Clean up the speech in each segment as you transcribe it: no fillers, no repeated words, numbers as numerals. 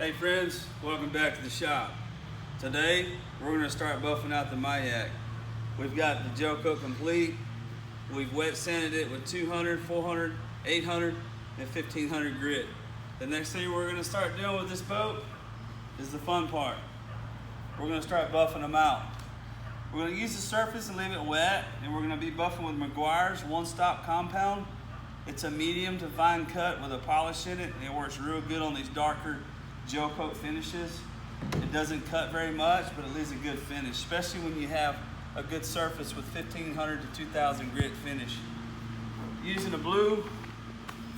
Hey friends, welcome back to the shop. Today we're going to start buffing out the Majek. We've got the Gelcoat complete. We've wet sanded it with 200, 400, 800, and 1500 grit. The next thing we're going to start doing with this boat is the fun part. We're going to start buffing them out. We're going to use the surface and leave it wet, and we're going to be buffing with McGuire's one-stop compound. It's a medium to fine cut with a polish in it, and it works real good on these darker Gelcoat finishes. It doesn't cut very much, but it leaves a good finish, especially when you have a good surface with 1500 to 2000 grit finish. Using a blue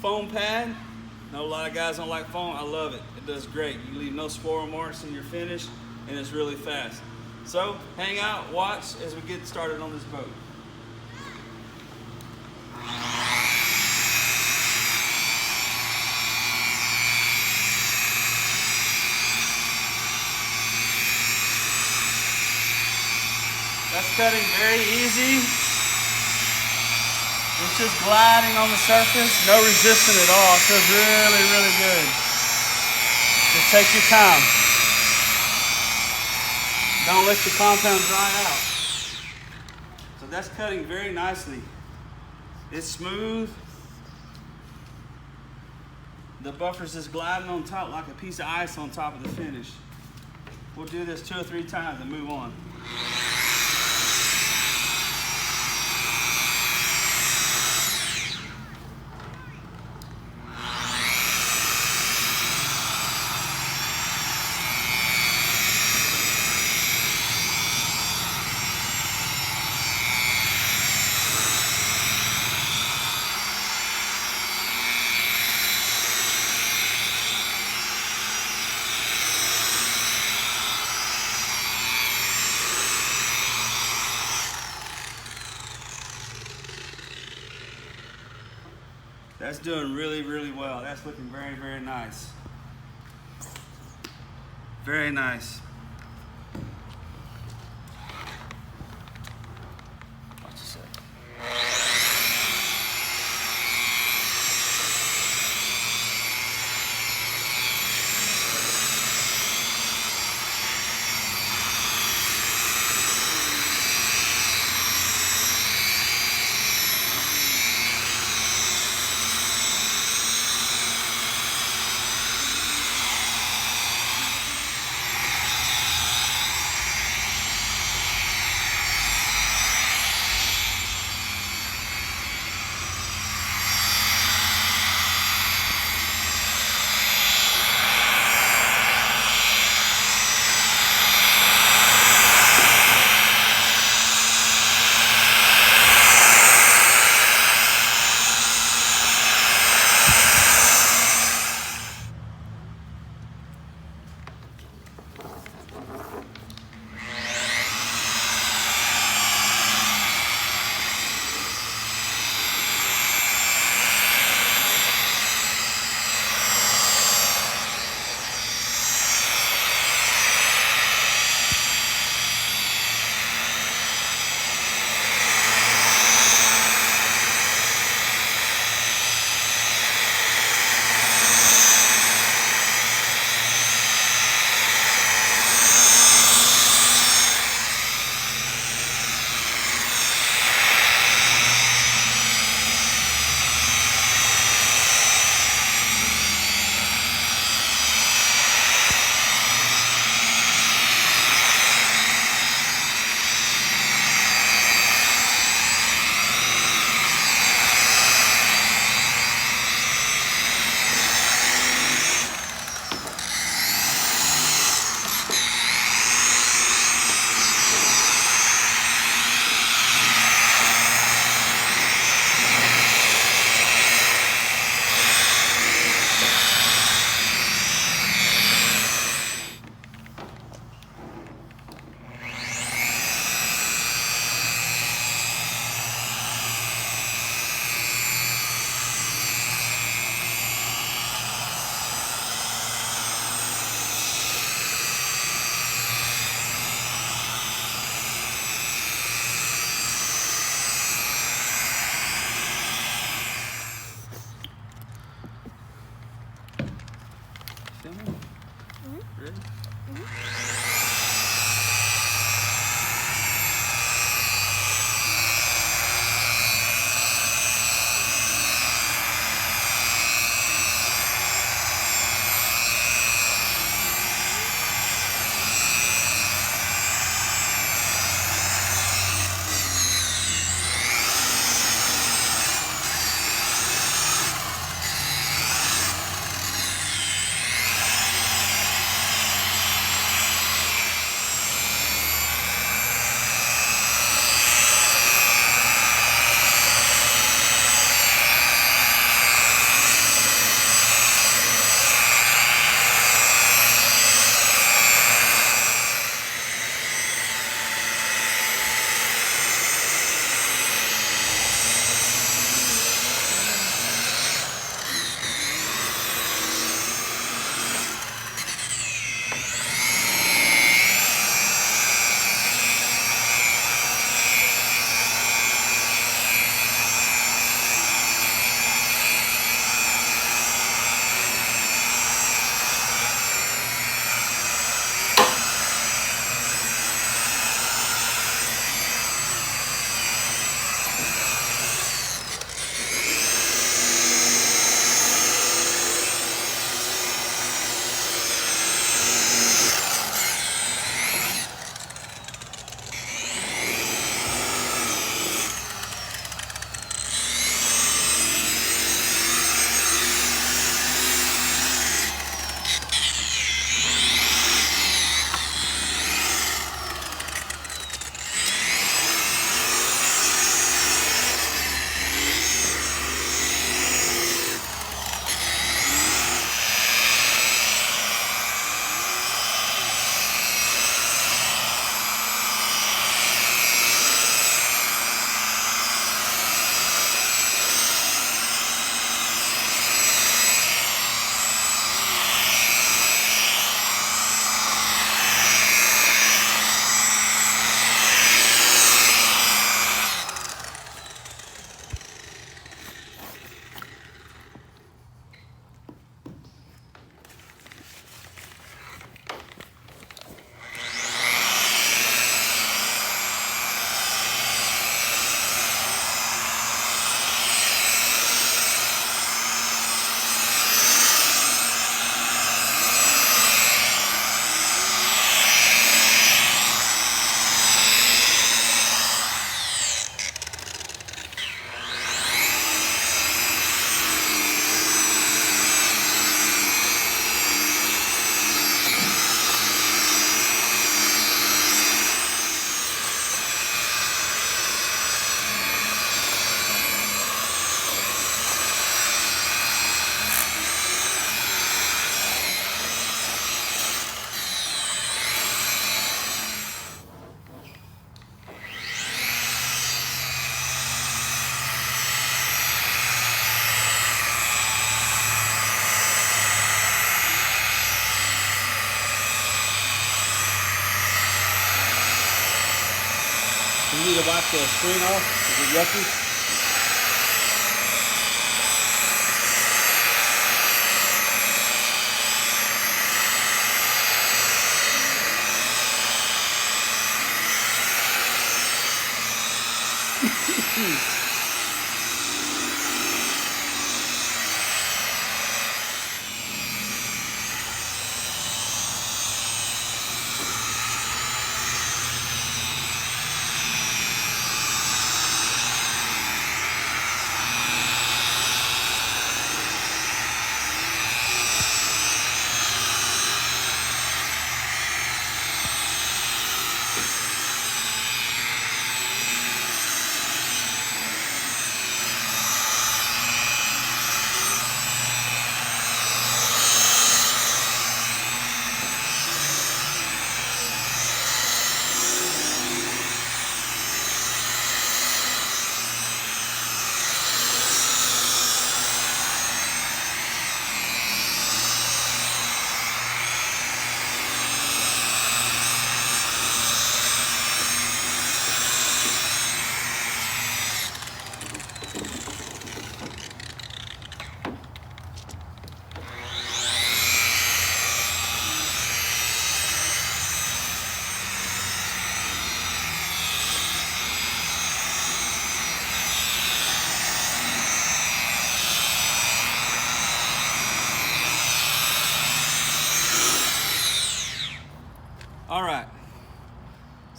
foam pad. I know a lot of guys don't like foam. I love it. It does great. You leave no spoil marks in your finish, and it's really fast. So hang out, watch as we get started on this boat. That's cutting very easy. It's just gliding on the surface, no resistance at all. It feels really, really good. Just take your time. Don't let your compound dry out. So that's cutting very nicely. It's smooth. The buffer's just gliding on top like a piece of ice on top of the finish. We'll do this 2 or 3 times and move on. That's doing really, really well. That's looking very, very nice. Very nice. Watch this out. Ready? You need to wipe the screen off. Is it yucky?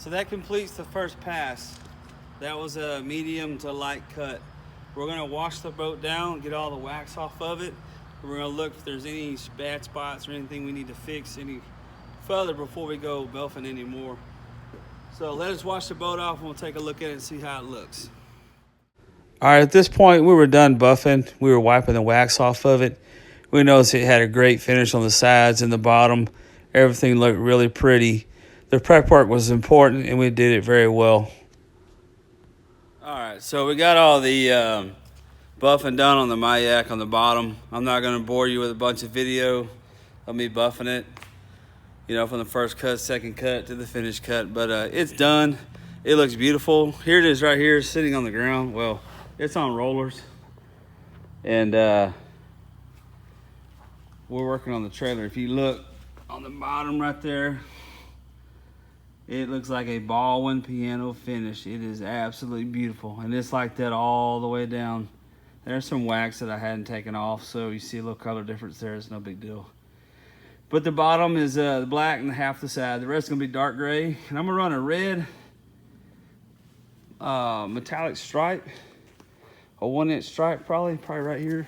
So that completes the first pass. That was a medium to light cut. We're gonna wash the boat down, get all the wax off of it. We're gonna look if there's any bad spots or anything we need to fix any further before we go buffing anymore. So let us wash the boat off and we'll take a look at it and see how it looks. All right, at this point we were done buffing. We were wiping the wax off of it. We noticed it had a great finish on the sides and the bottom. Everything looked really pretty. The prep work was important and we did it very well. All right, so we got all the buffing done on the Majek on the bottom. I'm not gonna bore you with a bunch of video of me buffing it, you know, from the first cut, second cut to the finished cut, but it's done. It looks beautiful. Here it is right here sitting on the ground. Well, it's on rollers. And we're working on the trailer. If you look on the bottom right there, it looks like a Baldwin piano finish. It is absolutely beautiful. And it's like that all the way down. There's some wax that I hadn't taken off, so you see a little color difference there. It's no big deal. But the bottom is the black and half the side. The rest is gonna be dark gray. And I'm gonna run a red metallic stripe, a 1-inch stripe probably right here,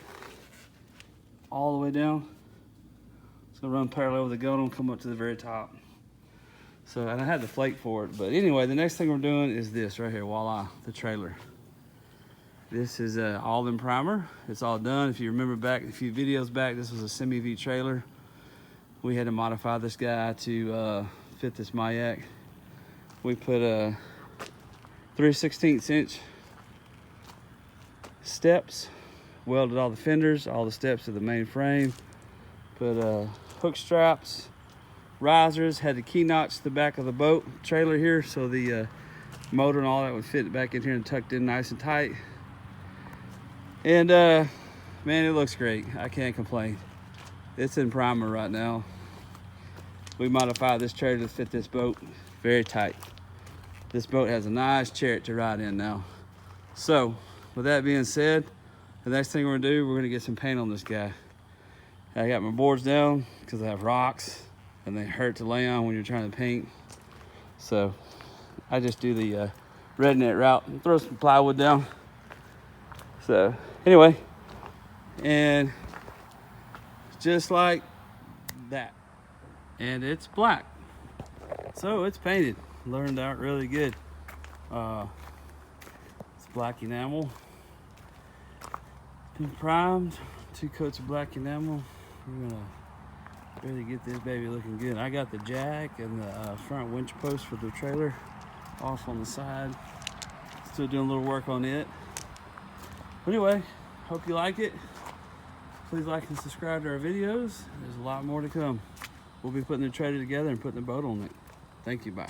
all the way down. It's gonna run parallel with the gun and come up to the very top. So, and I had the flake for it, but anyway, the next thing we're doing is this right here, voila, the trailer. This is all in primer. It's all done. If you remember back a few videos back, this was a semi-V trailer. We had to modify this guy to fit this Majek. We put a 3/16 inch steps, welded all the fenders, all the steps to the main frame, put hook straps, risers, had to key notch the back of the boat trailer here so the motor and all that would fit back in here and tucked in nice and tight. And man, it looks great. I can't complain. It's in primer right now. We modified this trailer to fit this boat very tight. This boat has a nice chariot to ride in now. So with that being said, the next thing we're gonna do, we're gonna get some paint on this guy. I got my boards down because I have rocks and they hurt to lay on when you're trying to paint. So I just do the redneck route and throw some plywood down. So anyway, and just like that. And it's black. So it's painted. Learned out really good. It's black enamel. Been primed. 2 coats of black enamel. We're gonna really get this baby looking good. I got the jack and the front winch post for the trailer off on the side. Still doing a little work on it. But anyway, hope you like it. Please like and subscribe to our videos. There's a lot more to come. We'll be putting the trailer together and putting the boat on it. Thank you, bye.